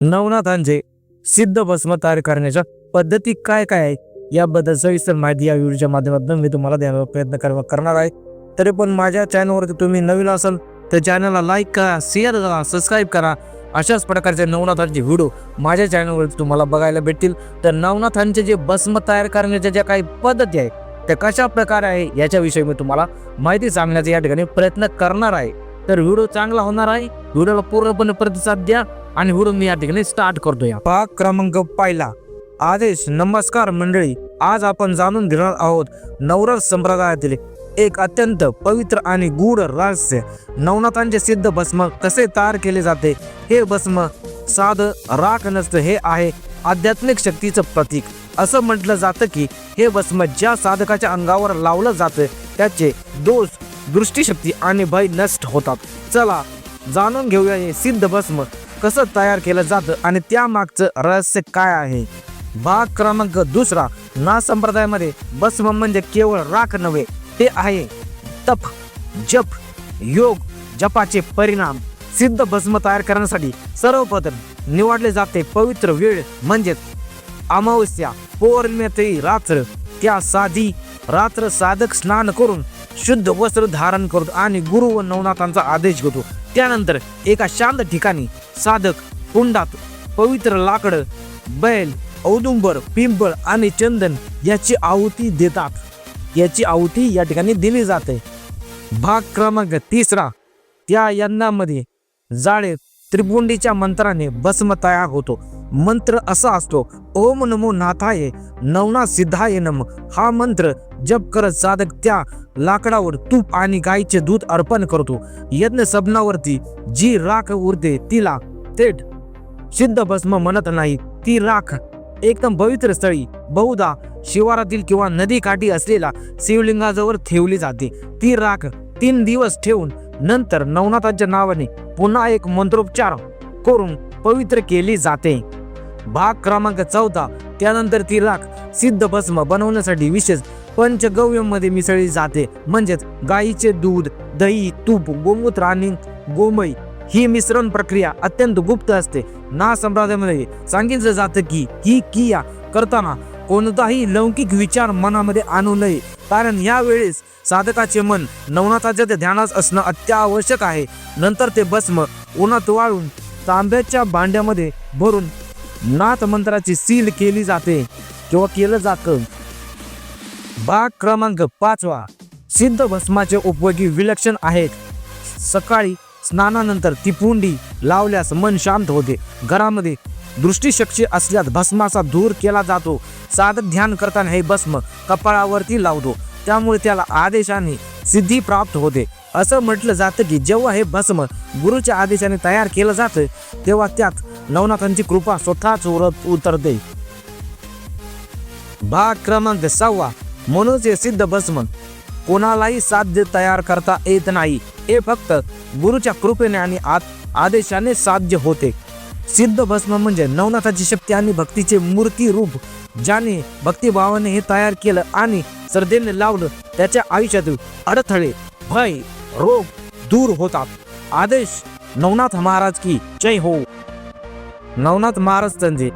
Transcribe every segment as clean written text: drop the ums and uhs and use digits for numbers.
नवनाथांचे सिद्ध भस्म तयार करण्याच्या पद्धती काय काय आहे याबद्दल सविस्तर माहिती या व्हिडिओच्या माध्यमातून मी तुम्हाला देण्याचा प्रयत्न करणार आहे। तरी पण माझ्या चॅनलवरती तुम्ही नवीन असाल तर चॅनलला लाईक करा, शेअर करा, सबस्क्राईब करा। अशाच प्रकारचे नवनाथांचे व्हिडिओ माझ्या चॅनलवरती तुम्हाला बघायला भेटतील। तर नवनाथांचे जे भस्म तयार करण्याच्या ज्या काही पद्धती आहे त्या कशा प्रकारे आहे याच्याविषयी मी तुम्हाला माहिती सांगण्याचा या ठिकाणी प्रयत्न करणार आहे। तर व्हिडिओ चांगला होणार आहे, व्हिडिओला पूर्णपणे प्रतिसाद द्या आणि व्हिडिओ मी या ठिकाणी स्टार्ट करतोय। भाग क्रमांक पहिला, आदेश। नमस्कार मंडळी, आज आपण जाणून घेणार आहोत नवरस संप्रदायातील एक अत्यंत पवित्र आणि गूढ रहस्य, नवनाथांचे सिद्ध भस्म कसे तयार केले जाते। हे भस्म साध राख नसतं, हे आहे आध्यात्मिक शक्तीचं प्रतीक। असं म्हटलं जातं की हे भस्म ज्या साधकाच्या अंगावर लावलं जातं त्याचे दोष, दृष्टीशक्ती आणि भय नष्ट होतात। चला जाणून घेऊया हे सिद्ध भस्म कसं तयार केलं जातं आणि त्यामागचं रहस्य काय आहे। भाग क्रमांक दुसरा, ना संप्रदायामध्ये भस्म म्हणजे केवळ राख नव्हे, ते आहे तप, जप, योग, जपाचे परिणाम। सिद्ध भस्म तयार करण्यासाठी सर्वप्रथम निवडले जाते पवित्र वेळ म्हणजे अमावस्या, पौर्णिमेची रात्र। त्या साधी रात्र साधक स्नान करून शुद्ध वस्त्र धारण करतो आणि गुरु व नवनाथांचा आदेश घेतो। त्यानंतर एका शांत ठिकाणी साधक कुंडात पवित्र लाकड, बैल, औदुंबर, पिंपळ आणि चंदन याची आहुती देतात। याची आहुती या ठिकाणी दिली जाते। भाग क्रमांक तिसरा, त्या यज्ञामध्ये जाळे त्रिपुंडीच्या मंत्राने भस्म तयार होतो। मंत्र असा असतो, ओम नमो नाथाय नवनाथ सिद्धाय नम। हा मंत्र जप करत साधक त्या लाकडावर तूप आणि गायीचे दूध अर्पण करतो। यज्ञ सभनावरती जी राख उरते तिला थेट सिद्ध भस्म म्हणत नाही, ती राख एकदम पवित्र स्थळी, बहुधा शिवारातील किंवा नदी काठी असलेल्या शिवलिंगाजवळ ठेवली जाते। ती राख 3 दिवस ठेवून नंतर नवनाथांच्या नावाने पुन्हा एक मंत्रोच्चार करून पवित्र केली जाते। भाग क्रमांक चौथा, त्यानंतर ती राख सिद्ध भस्म बनवण्यासाठी विशेष पंचगव्यमध्ये मिसळली जाते। म्हणजेच गायीचे दूध, दही, तूप, गोमूत्र आणि गोमय ही मिश्रण प्रक्रिया अत्यंत गुप्त असते। ना संप्रदायामध्ये सांगितलं जातं की ही क्रिया करताना कोणताही लौकिक विचार मनामध्ये आणू नये, कारण यावेळेस साधकाचे मन नवनाथाच्या ध्यानात असणं अत्यावश्यक आहे। नंतर ते भस्म उन्हात वाळून तांब्याच्या भांड्यामध्ये भरून नाथ मंत्राची सील केली जाते किंवा केलं जातं। भाग क्रमांक पाचवा, सिद्ध भस्माचे उपयोगी विलक्षण आहेत। सकाळी स्नानानंतर ती पुंडी लावल्यास मन शांत होते। घरामध्ये दृष्टीशक्ती असल्यास भस्माचा धूर केला जातो। साधक ध्यान करताना हे भस्म कपाळावरती लावतो, त्यामुळे त्याला आदेशाने सिद्धी प्राप्त होते। असं म्हटलं जातं की जेव्हा हे भस्म गुरुच्या आदेशाने तयार केलं जातं तेव्हा त्यात नवनाथांची कृपा स्वतःच उतरते। भाग क्रमांक 6, म्हणूनच हे सिद्ध भस्म कोणालाही साध्य तयार करता येत नाही, हे फक्त गुरुच्या कृपेने आणि आदेशाने साध्य होते। सिद्ध भस्म म्हणजे नवनाथाची शक्ती आणि भक्तीचे मूर्ती रूप। ज्याने भक्तिभावाने हे तयार केलं आणि श्रद्धेने लावलं त्याच्या आयुष्यातील अडथळे, भय, रोग दूर होतात। आदेश नवनाथ महाराज की जय हो। नवनाथ महाराज त्यांचे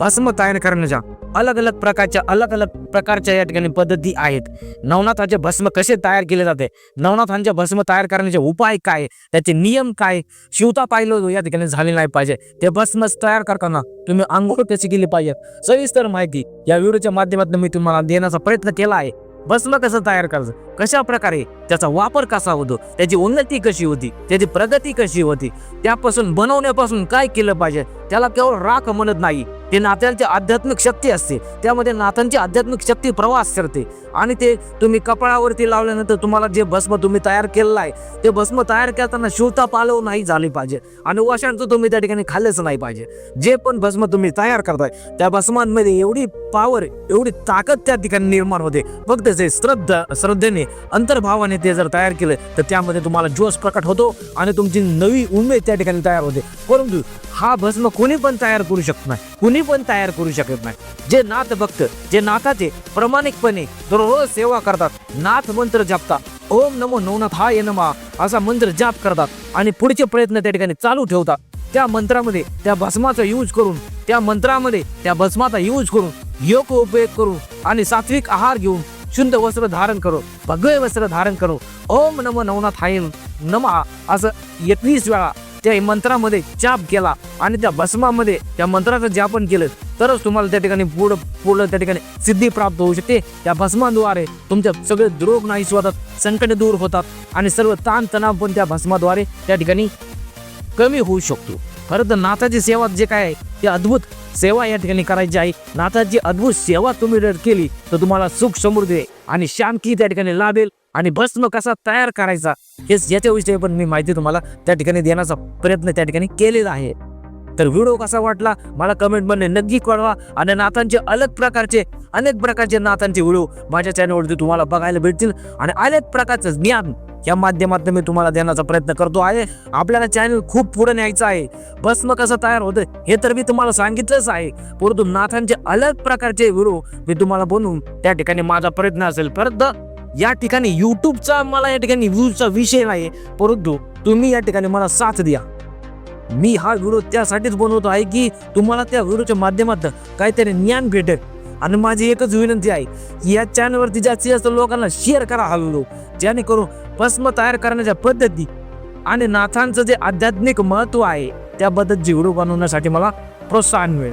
भस्म तयार करण्याच्या अलग अलग प्रकारच्या या ठिकाणी पद्धती आहेत। नवनाथांचे भस्म कसे तयार केले जाते, नवनाथांचे भस्म तयार करण्याचे उपाय काय, त्याचे नियम काय, शिवता पाहिलं या ठिकाणी झाले नाही पाहिजे। ते भस्म तयार करताना तुम्ही आंघोळ कशी केली पाहिजे, सविस्तर माहिती या व्हिडिओच्या माध्यमातून मी तुम्हाला देण्याचा प्रयत्न केला आहे। भस्म कसं तयार करायचं, कशा प्रकारे त्याचा वापर कसा होतो, त्याची उन्नती कशी होती, त्याची प्रगती कशी होती, त्यापासून बनवण्यापासून काय केलं पाहिजे। त्याला केवळ राख म्हणत नाही, ते नाथांची आध्यात्मिक शक्ती असते। त्यामध्ये नाथांची आध्यात्मिक शक्ती प्रवास करते आणि ते तुम्ही कपाळावरती लावल्यानंतर तुम्हाला जे भस्म तुम्ही तयार केलेलं आहे ते भस्म तयार करताना शिवता पालव नाही झाले पाहिजे आणि वशांचं तुम्ही त्या ठिकाणी खाल्लंच नाही पाहिजे। जे पण भस्म तुम्ही तयार करताय त्या भस्मांमध्ये एवढी पावर, एवढी ताकद त्या ठिकाणी निर्माण होते। फक्त जे श्रद्धेने, अंतर्भावाने ते जर तयार केलं तर त्यामध्ये तुम्हाला जोश प्रकट होतो आणि तुमची नवी उमेद त्या ठिकाणी तयार होते। परंतु हा भस्म कोणी पण तयार करू शकत नाही, कुणी पण तयार करू शकत नाही। जे नाथ भक्त, जे नाथाचे प्रामाणिकपणे दररोज सेवा करतात, नाथ मंत्र जपतात, ओम नमो नवनाथाय नमः असा मंत्र जाप करतात आणि पुढचे प्रयत्न त्या ठिकाणी चालू ठेवतात, त्या मंत्रामध्ये त्या भस्माचा यूज करून, त्या मंत्रामध्ये त्या भस्माचा यूज करून, योग उपयोग करू आणि सात्विक आहार घेऊन, शुद्ध वस्त्र धारण करू, भगवे वस्त्र धारण करू, ओम नमो नवनाथाय नमः असं 21 वेळा त्या मंत्रामध्ये जाप केला आणि त्या भस्मामध्ये त्या मंत्राचं जापन केलं तरच तुम्हाला त्या ठिकाणी पुढं त्या ठिकाणी सिद्धी प्राप्त होऊ शकते. त्या भस्माद्वारे तुमच्या सगळे रोग नाहीसे होतात, संकट दूर होतात आणि सर्व ताण तणाव पण त्या भस्माद्वारे त्या ठिकाणी कमी होऊ शकतो. खरं तर नाथाची सेवा जे काय आहे ते अद्भुत सेवा या ठिकाणी करायची आहे. नाथाची अद्भुत सेवा तुम्ही जर केली तर तुम्हाला सुख समृद्धी आणि शांती त्या ठिकाणी लाभेल. आणि भस्म कसा तयार करायचा हेच याच्याविषयी पण मी माहिती तुम्हाला त्या ठिकाणी देण्याचा प्रयत्न त्या ठिकाणी केलेला आहे. तर व्हिडिओ कसा वाटला मला कमेंटमध्ये नक्की कळवा. आणि नाथांचे अनेक प्रकारचे नाथांचे व्हिडिओ माझ्या चॅनलवरती तुम्हाला बघायला भेटतील आणि अनेक प्रकारचं ज्ञान या माध्यमातून मी तुम्हाला देण्याचा प्रयत्न करतो आहे. आपल्याला चॅनल खूप पुढे न्यायचं आहे. भस्म कसं तयार होतं हे तर मी तुम्हाला सांगितलंच आहे, परंतु नाथांचे अनेक प्रकारचे व्हिडिओ मी तुम्हाला बनवून त्या ठिकाणी माझा प्रयत्न असेल. परंतु या ठिकाणी यूट्यूबचा मला या ठिकाणी व्ह्यूजचा विषय नाही, परंतु तुम्ही या ठिकाणी मला साथ द्या. मी हा व्हिडिओ त्यासाठीच बनवतो आहे की तुम्हाला त्या व्हिडिओच्या माध्यमातून काहीतरी ज्ञान भेटेल. आणि माझी एकच विनंती आहे की या चॅनलवरती जास्तीत जास्त लोकांना शेअर करा हा व्हिडिओ, जेणेकरून भस्म तयार करण्याच्या पद्धती आणि नाथांचं जे आध्यात्मिक महत्त्व आहे त्याबद्दलची व्हिडिओ बनवण्यासाठी मला प्रोत्साहन मिळेल.